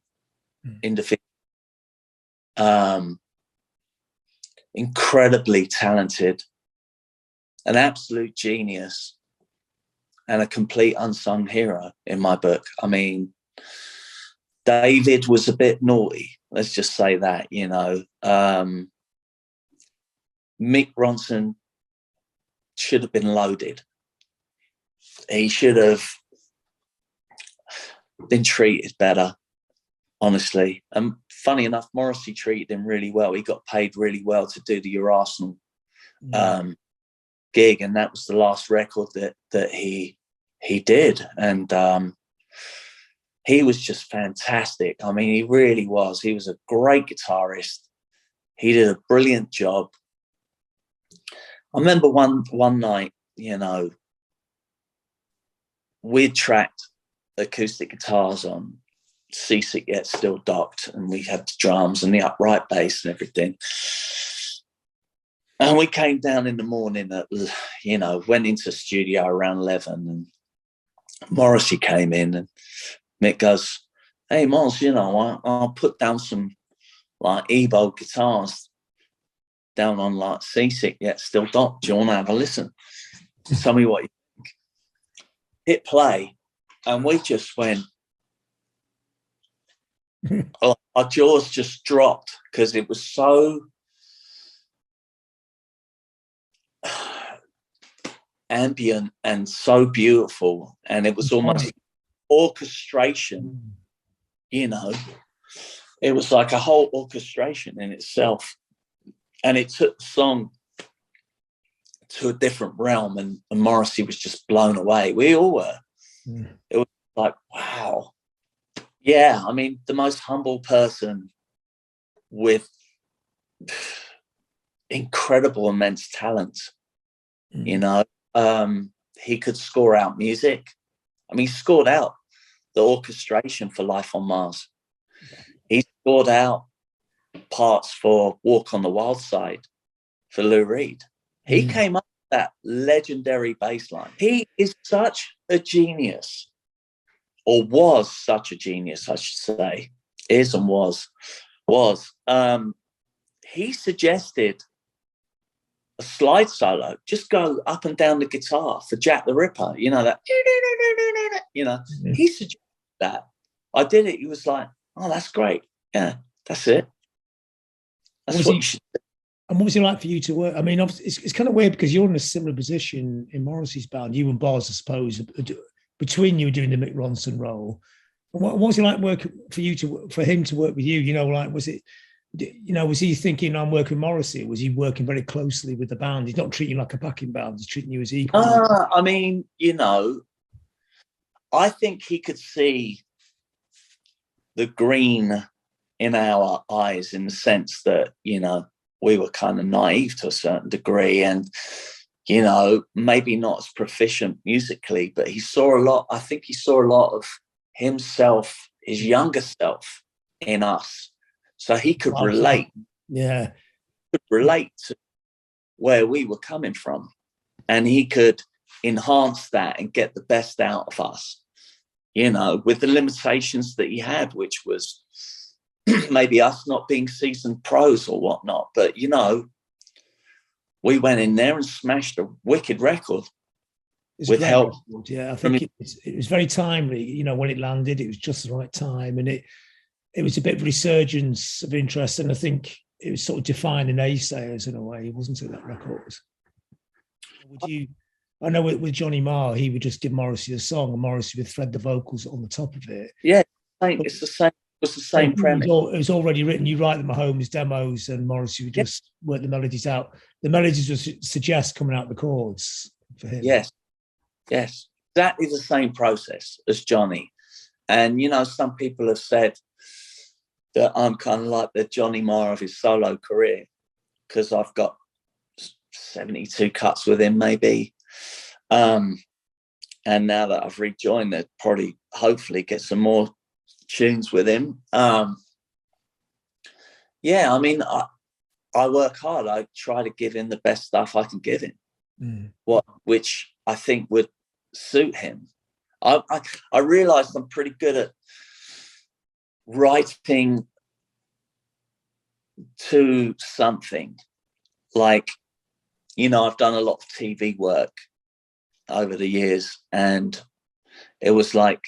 B: individual, incredibly talented, an absolute genius, and a complete unsung hero in my book. I mean, David was a bit naughty, let's just say that, you know. Mick Ronson should have been loaded. He should have been treated better, honestly. And funny enough, Morrissey treated him really well. He got paid really well to do the Your Arsenal gig, and that was the last record that he did. And he was just fantastic. I mean, he really was. He was a great guitarist. He did a brilliant job. I remember one night, you know, we'd tracked acoustic guitars on Seasick Yet Still Docked, and we had the drums and the upright bass and everything. And we came down in the morning at, you know, went into the studio around 11, and Morrissey came in, and Mick goes, hey, Moz, you know, I'll put down some like Ebo guitars down on like Seasick Yet Still Docked. Do you want to have a listen? Tell me what you think. Hit play, and we just went, our jaws just dropped, because it was so ambient and so beautiful, and it was almost orchestration, you know. It was like a whole orchestration in itself, and it took the song to a different realm, and Morrissey was just blown away. We all were. It was like, wow. Yeah, I mean, the most humble person with incredible, immense talent, you know. He could score out music. I mean, he scored out the orchestration for Life on Mars. He scored out parts for Walk on the Wild Side for Lou Reed. He came up with that legendary bass line. He is such a genius, or was such a genius, I should say. Is and was. He suggested a slide solo, just go up and down the guitar for Jack the Ripper, you know, that, you know, he suggested that. I did it. He was like, oh, that's great. Yeah, that's it. That's what you should do.
A: And what was it like for you to work? I mean, it's kind of weird, because you're in a similar position in Morrissey's band, you and Boz, I suppose, between you doing the Mick Ronson role. What was it like working for him to work with you? You know, like, was it, you know, was he thinking, I'm working with Morrissey? Was he working very closely with the band? He's not treating you like a backing band. He's treating you as equal.
B: I mean, you know, I think he could see the green in our eyes, in the sense that, you know, we were kind of naive to a certain degree, and, you know, maybe not as proficient musically, but he saw a lot. I think he saw a lot of himself, his younger self, in us. So he could relate.
A: Yeah.
B: Could relate to where we were coming from. And he could enhance that and get the best out of us, you know, with the limitations that he had, which was maybe us not being seasoned pros or whatnot. But, you know, we went in there and smashed a wicked record. with help.
A: Yeah, I think it was very timely. You know, when it landed, it was just the right time, and it was a bit of a resurgence of interest, and I think it was sort of defining naysayers in a way, wasn't it, that record? Would you? I know with Johnny Marr, he would just give Morrissey a song, and Morrissey would thread the vocals on the top of it.
B: Yeah, it's the same. It was the same premise. It
A: was already written. You write them at home as demos, and Morrissey would just work the melodies out. The melodies would suggest coming out the chords for him.
B: Yes, exactly the same process as Johnny. And you know, some people have said that I'm kind of like the Johnny Marr of his solo career, because I've got 72 cuts with him, maybe. And now that I've rejoined, they'd probably, hopefully, get some more tunes with him. Yeah, I mean, I work hard. I try to give him the best stuff I can give him, which I think would suit him. I realised I'm pretty good at writing to something. Like, you know, I've done a lot of TV work over the years, and it was like,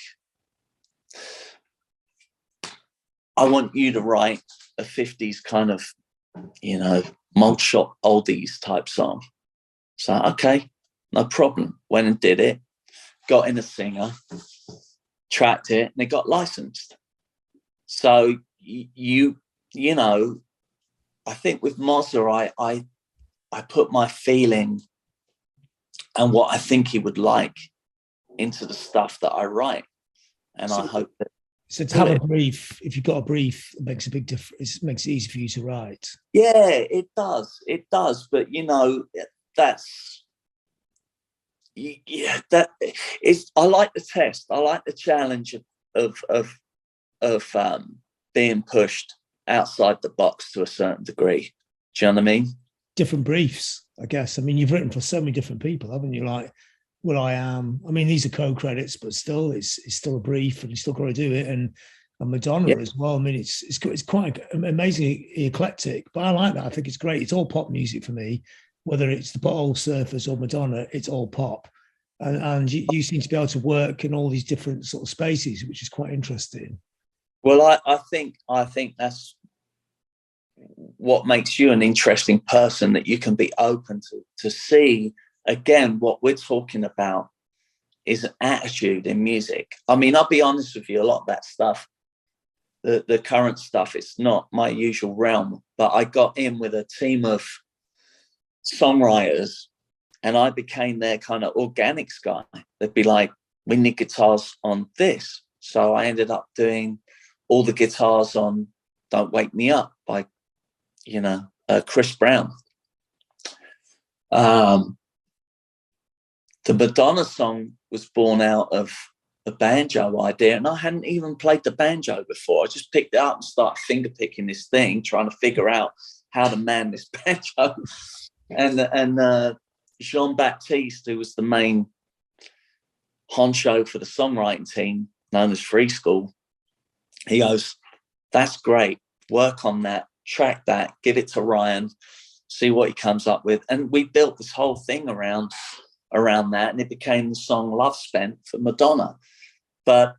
B: I want you to write a 50s kind of, you know, malt shop oldies type song. So, okay, no problem. Went and did it, got in a singer, tracked it, and it got licensed. So you know, I think with Mozza, I put my feeling and what I think he would like into the stuff that I write. And I hope that.
A: So to have a brief, if you've got a brief, it makes a big difference. It makes it easy for you to write.
B: Yeah, it does. It does. But, you know, that's, yeah, that is, I like the test. I like the challenge of being pushed outside the box to a certain degree. Do you know what I mean?
A: Different briefs, I guess. I mean, you've written for so many different people, haven't you? Like will.i.am. I mean, these are co-credits, but still, it's still a brief, and you still got to do it. And Madonna as well. I mean, it's quite amazingly eclectic, but I like that. I think it's great. It's all pop music for me, whether it's the Old Surfers or Madonna. It's all pop, and you seem to be able to work in all these different sort of spaces, which is quite interesting.
B: Well, I think that's what makes you an interesting person, that you can be open to see. Again, what we're talking about is an attitude in music. I mean, I'll be honest with you, a lot of that stuff, the current stuff, it's not my usual realm, but I got in with a team of songwriters and I became their kind of organics guy. They'd be like, we need guitars on this. So I ended up doing all the guitars on Don't Wake Me Up by, you know, Chris Brown. The Madonna song was born out of a banjo idea, and I hadn't even played the banjo before. I just picked it up and started finger picking this thing, trying to figure out how to man this banjo. And Jean-Baptiste, who was the main honcho for the songwriting team, known as Free School, he goes, that's great, work on that, track that, give it to Ryan, see what he comes up with. And we built this whole thing around that, and it became the song Love Spent for Madonna. But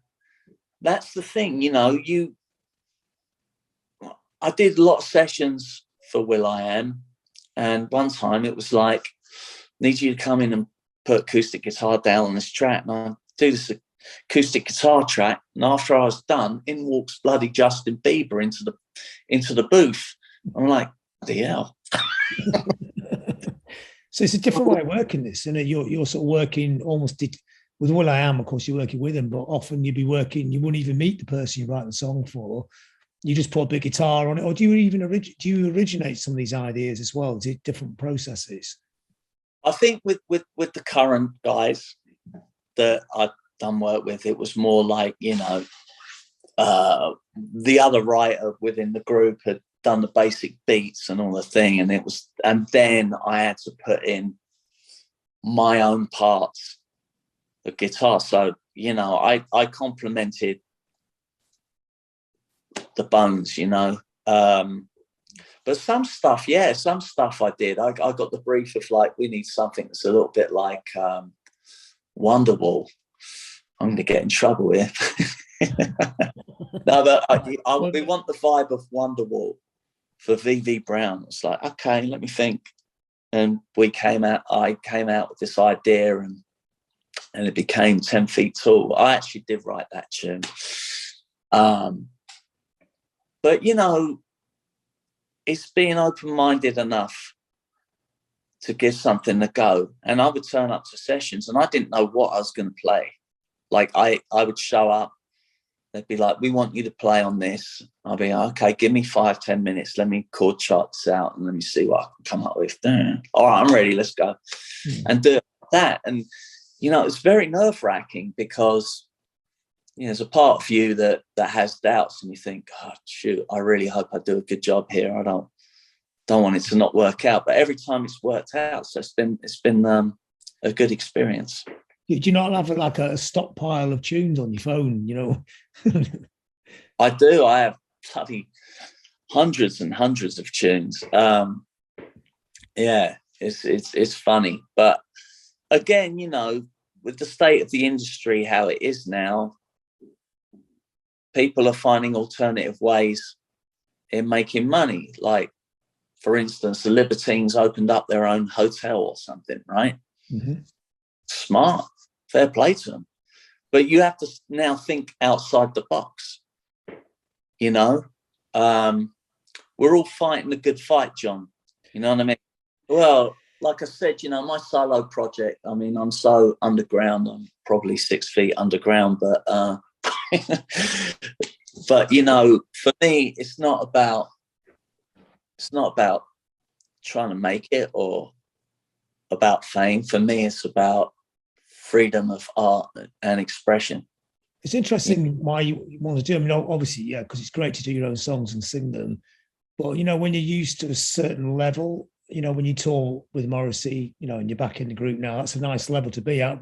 B: that's the thing, you know, I did a lot of sessions for will.i.am, and one time it was like, need you to come in and put acoustic guitar down on this track, and I do this acoustic guitar track, and after I was done, in walks bloody Justin Bieber into the booth. I'm like, the hell.
A: So it's a different way of working this, and you're sort of working almost with will.i.am. Of course, you're working with him, but often you'd be working. You wouldn't even meet the person you write the song for. You just put a big guitar on it, or do you originate some of these ideas as well? Is it different processes?
B: I think with the current guys that I've done work with, it was more like, you know, the other writer within the group had done the basic beats and all the thing, and then I had to put in my own parts of guitar. So, you know, I complemented the bones, you know. But some stuff I did. I got the brief of like, we need something that's a little bit like Wonderwall. I'm going to get in trouble here. No, but we want the vibe of Wonderwall for VV Brown. It's like, okay, let me think. And I came out with this idea, and it became 10 Feet Tall. I actually did write that tune. But, you know, it's being open-minded enough to give something a go. And I would turn up to sessions and I didn't know what I was going to play. Like I would show up, they'd be like, we want you to play on this. I'll be like, okay, give me 5-10 minutes. Let me chord charts out and let me see what I can come up with. All right, I'm ready. Let's go. And do that. And, you know, it's very nerve-wracking because, you know, there's a part of you that has doubts and you think, oh, shoot, I really hope I do a good job here. I don't want it to not work out. But every time it's worked out. So it's been a good experience.
A: Do you not have like a stockpile of tunes on your phone, you know?
B: I do. I have bloody hundreds and hundreds of tunes. Yeah, it's funny. But again, you know, with the state of the industry, how it is now, people are finding alternative ways in making money. Like, for instance, the Libertines opened up their own hotel or something, right? Mm-hmm. Smart. Fair play to them. But you have to now think outside the box. You know, we're all fighting a good fight, John. You know what I mean? Well, like I said, you know, my solo project, I mean, I'm so underground. I'm probably 6 feet underground, but but, you know, for me, it's not about trying to make it or about fame. For me, it's about freedom of art and expression.
A: It's interesting why you want to do them. You know, obviously, yeah, because it's great to do your own songs and sing them. But, you know, when you're used to a certain level, you know, when you tour with Morrissey, you know, and you're back in the group now, that's a nice level to be at.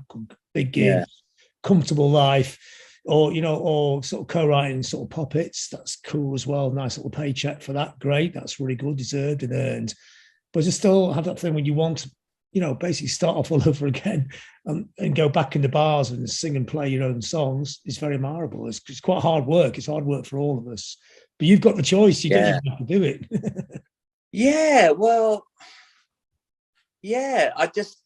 A: Big gigs, comfortable life, or, you know, or sort of co-writing sort of pop hits. That's cool as well. Nice little paycheck for that. Great. That's really good, deserved and earned. But to still have that thing when you want to, you know, basically start off all over again and go back in the bars and sing and play your own songs is very admirable. It's quite hard work. It's hard work for all of us. But you've got the choice. You don't even have to do it.
B: Yeah, well, yeah. I just,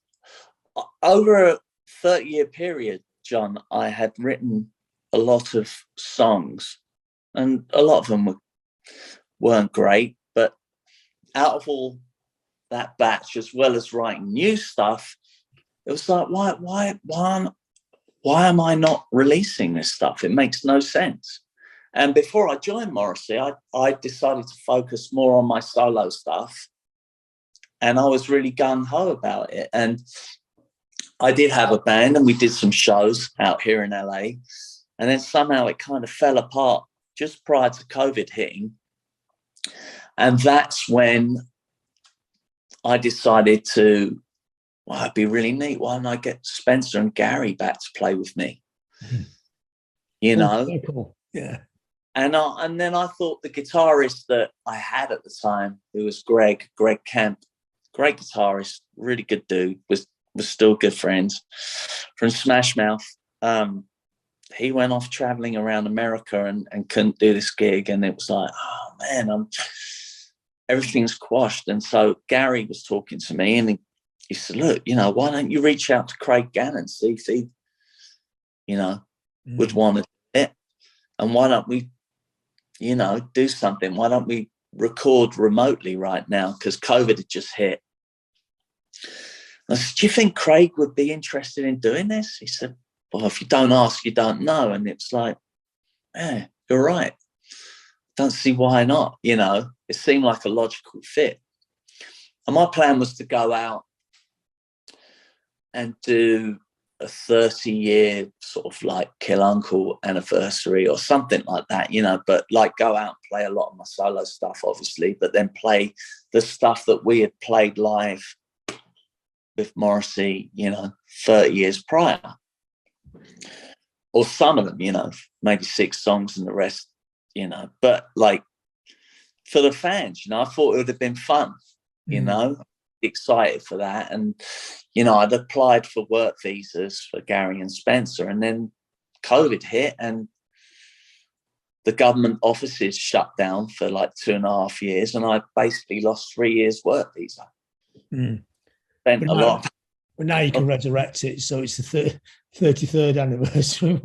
B: over a 30-year period, John, I had written a lot of songs and a lot of them weren't great. But out of all that batch, as well as writing new stuff, it was like, why am I not releasing this stuff? It makes no sense. And before I joined Morrissey, I decided to focus more on my solo stuff, and I was really gung-ho about it. And I did have a band and we did some shows out here in LA, and then somehow it kind of fell apart just prior to COVID hitting. And that's when I decided to, well, it'd be really neat. Why don't I get Spencer and Gary back to play with me? You know?
A: Oh, cool. Yeah.
B: And then I thought the guitarist that I had at the time, who was Greg Kemp, great guitarist, really good dude, was still good friends from Smash Mouth. He went off traveling around America and couldn't do this gig. And it was like, oh man, everything's quashed. And so Gary was talking to me and he said, look, you know, why don't you reach out to Craig Gannon, see if he, you know, would want to do it? And why don't we, you know, do something? Why don't we record remotely right now? Because COVID had just hit. I said, do you think Craig would be interested in doing this? He said, well, if you don't ask, you don't know. And it's like, yeah, you're right. Don't see why not, you know. It seemed like a logical fit. And my plan was to go out and do a 30-year sort of like Kill Uncle anniversary or something like that, you know, but like go out and play a lot of my solo stuff, obviously, but then play the stuff that we had played live with Morrissey, you know, 30 years prior. Or some of them, you know, maybe 6 songs and the rest, you know, but like for the fans, you know, I thought it would have been fun, you know. excited for that. And, you know, I'd applied for work visas for Gary and Spencer, and then COVID hit and the government offices shut down for like 2.5 years, and I basically lost 3 years work visa. Spent a lot.
A: But now you can resurrect it, so it's the 33rd anniversary.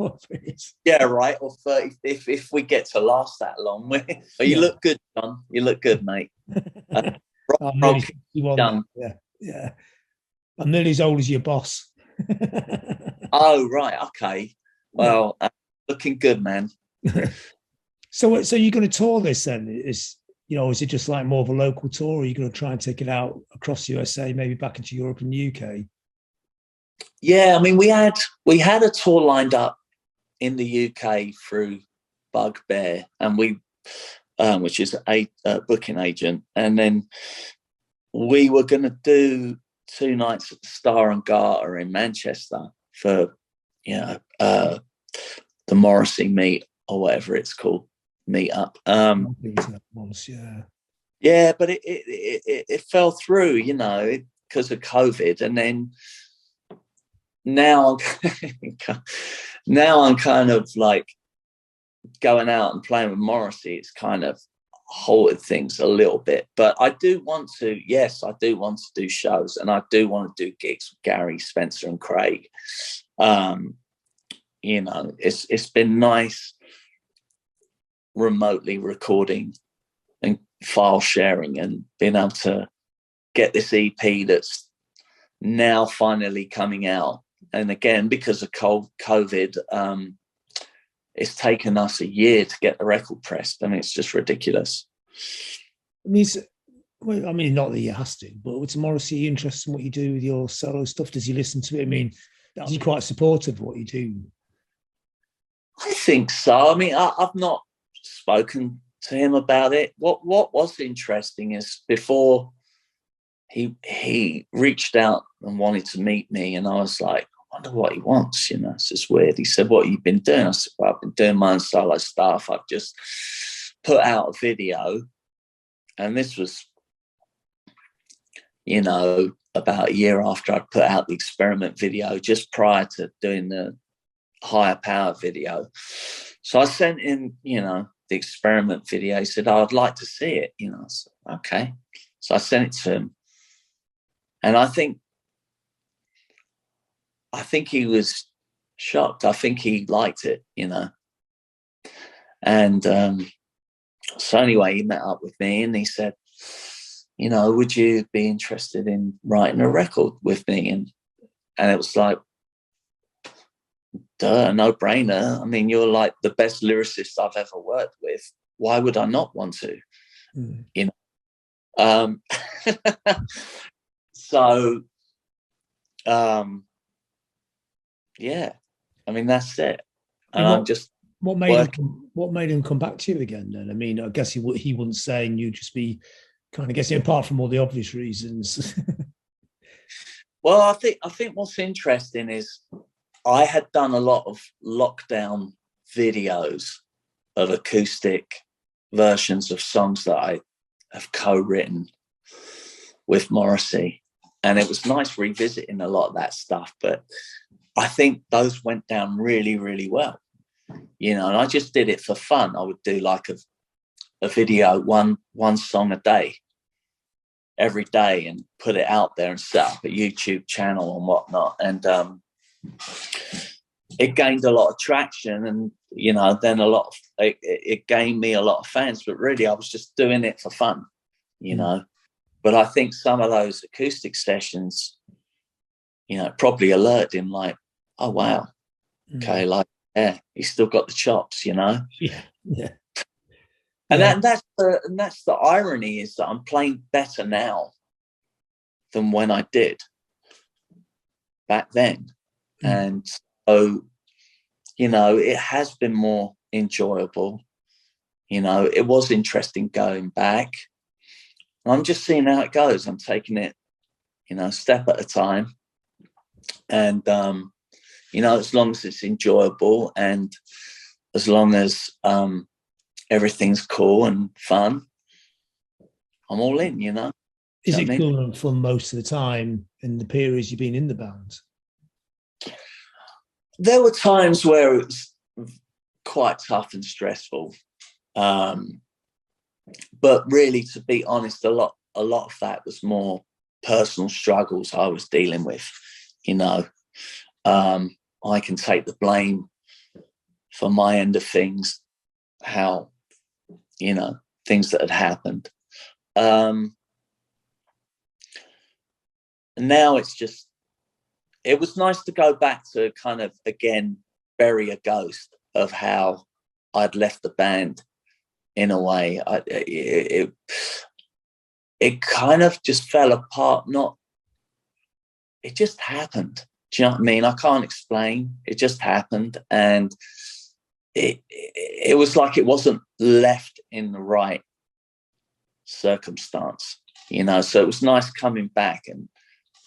B: Yeah, right. Or 30 if we get to last that long. But you look good, John. You look good, mate.
A: Young. Yeah. I'm nearly as old as your boss.
B: Oh, right. Okay. Well, looking good, man.
A: So you're going to tour this then? Is it just like more of a local tour, or are you going to try and take it out across USA, maybe back into Europe and the UK?
B: Yeah, I mean, we had a tour lined up in the UK through Bugbear, and which is a booking agent, and then we were going to do 2 nights at the Star and Garter in Manchester for, the Morrissey meet or whatever it's called, meet up. Yeah, but it fell through, because of COVID, and then now I'm kind of like going out and playing with Morrissey. It's kind of halted things a little bit, but I do want to do shows, and I do want to do gigs with Gary, Spencer and Craig. It's been nice remotely recording and file sharing and being able to get this EP that's now finally coming out. And again, because of COVID, it's taken us a year to get the record pressed. I mean, it's just ridiculous.
A: I mean, not that he has to, but was Morrissey interested in what you do with your solo stuff? Does he listen to it? I mean, is he quite supportive of what you do?
B: I think so. I mean, I've not spoken to him about it. What was interesting is before he reached out and wanted to meet me, and I was like, I wonder what he wants, it's just weird. He said, what have you been doing? I said, well, I've been doing my own solo stuff. I've just put out a video, and this was, about a year after I'd put out the experiment video, just prior to doing the higher power video. So I sent him, the experiment video. He said, I'd like to see it, I said, okay. So I sent it to him, and I think he was shocked. I think he liked it, And so anyway, he met up with me and he said, would you be interested in writing a record with me? And it was like, duh, no brainer. I mean, you're like the best lyricist I've ever worked with. Why would I not want to? So, yeah, I mean, that's it. And I'm just
A: what made him come back to you again then? I mean, I guess he wouldn't say, and you'd just be kind of guessing, apart from all the obvious reasons.
B: Well, I think what's interesting is I had done a lot of lockdown videos of acoustic versions of songs that I have co-written with Morrissey, and it was nice revisiting a lot of that stuff. But I think those went down really, really well, and I just did it for fun. I would do like a video, one song a day, every day, and put it out there and set up a YouTube channel and whatnot. And it gained a lot of traction, and then it gained me a lot of fans. But really, I was just doing it for fun, But I think some of those acoustic sessions, probably alerted him like, oh wow, okay, like, yeah, he's still got the chops,
A: Yeah.
B: And that's the irony, is that I'm playing better now than when I did back then. And so, it has been more enjoyable. It was interesting going back. I'm just seeing how it goes. I'm taking it, a step at a time. And, as long as it's enjoyable, and as long as everything's cool and fun, I'm all in,
A: Is
B: You
A: it
B: know what I mean?
A: cool and fun most of the time in the periods you've been in the band?
B: There were times where it was quite tough and stressful. But really, to be honest, a lot of that was more personal struggles I was dealing with. You know, I can take the blame for my end of things, how, you know, things that had happened. And now it's just, it was nice to go back to kind of, again, bury a ghost of how I'd left the band in a way. It kind of just fell apart. It just happened. Do you know what I mean? I can't explain. It just happened. And it was like it wasn't left in the right circumstance, you know. So it was nice coming back and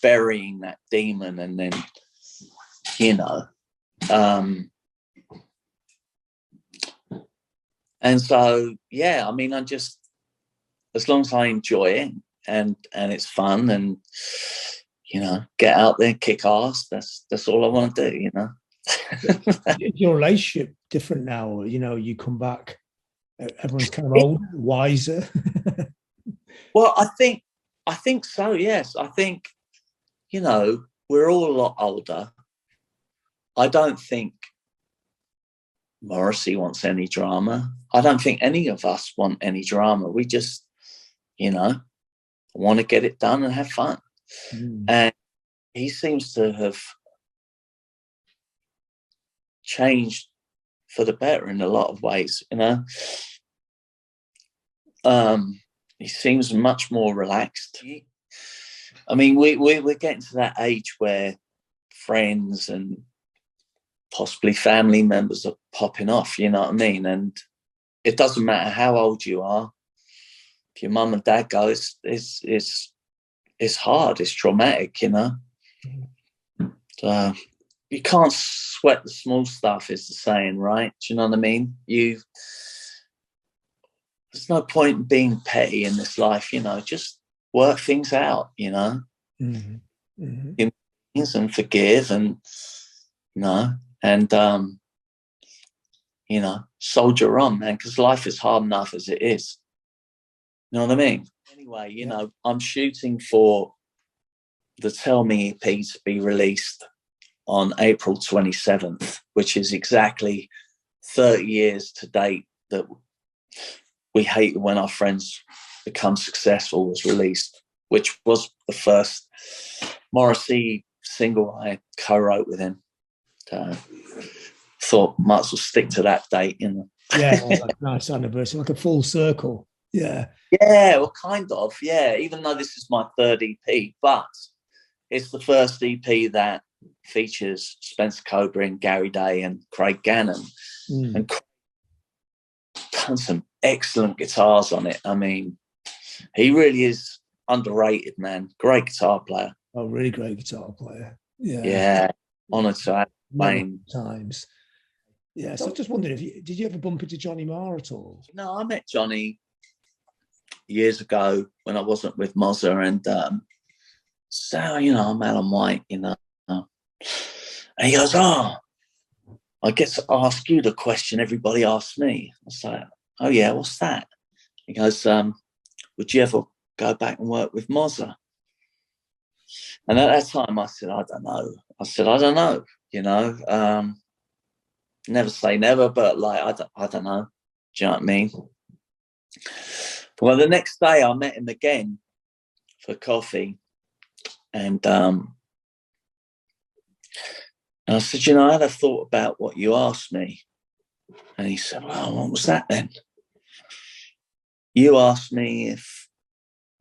B: burying that demon, and then, you know, and so, yeah, I mean, I just, as long as I enjoy it and it's fun, and, you know, get out there, kick ass, that's all I want to do, you know.
A: Is your relationship different now? Or, you know, you come back, everyone's kind of older, wiser.
B: Well, I think so, yes. I think, you know, we're all a lot older. I don't think Morrissey wants any drama. I don't think any of us want any drama. We just, you know, want to get it done and have fun. And he seems to have changed for the better in a lot of ways, you know. He seems much more relaxed. I mean, we're getting to that age where friends and possibly family members are popping off, you know what I mean? And it doesn't matter how old you are. If your mum and dad go, it's hard, it's traumatic, you know. So you can't sweat the small stuff, is the saying, right? Do you know what I mean? There's no point in being petty in this life, you know. Just work things out, you know. And forgive, and, you know, and you know, soldier on, man, because life is hard enough as it is. You know what I mean? Anyway, you know, I'm shooting for the Tell Me EP to be released on April 27th, which is exactly 30 years to date that We Hate When Our Friends Become Successful was released, which was the first Morrissey single I co-wrote with him. Thought might as well stick to that date, you know.
A: Yeah, like a nice anniversary, like a full circle. Yeah.
B: Yeah, well, kind of, yeah. Even though this is my third EP, but it's the first EP that features Spencer Cobra and Gary Day and Craig Gannon. And done some excellent guitars on it. I mean, he really is underrated, man. Great guitar player.
A: Oh, really great guitar player. Yeah.
B: Yeah. Honoured to have Wayne.
A: Times. Yeah. So I just wondered, did you ever bump into Johnny Marr at all?
B: No, I met Johnny years ago when I wasn't with Mozza, and so, you know, I'm Alain Whyte, you know. And he goes, oh, I get to ask you the question everybody asks me. I was like, oh yeah, what's that? He goes, would you ever go back and work with Mozza? And at that time I said, I don't know. I don't know, you know. Never say never, but like, I don't know. Do you know what I mean? Well, the next day I met him again for coffee, and I said, you know, I had a thought about what you asked me. And he said, well, what was that then? You asked me if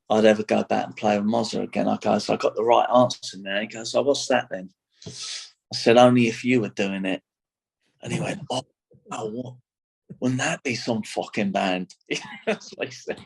B: I'd ever go back and play with Mozza again. I goes, I got the right answer now. He goes, oh, what's that then? I said, only if you were doing it. And he went, oh, what? Wouldn't that be some fucking band? That's what he said.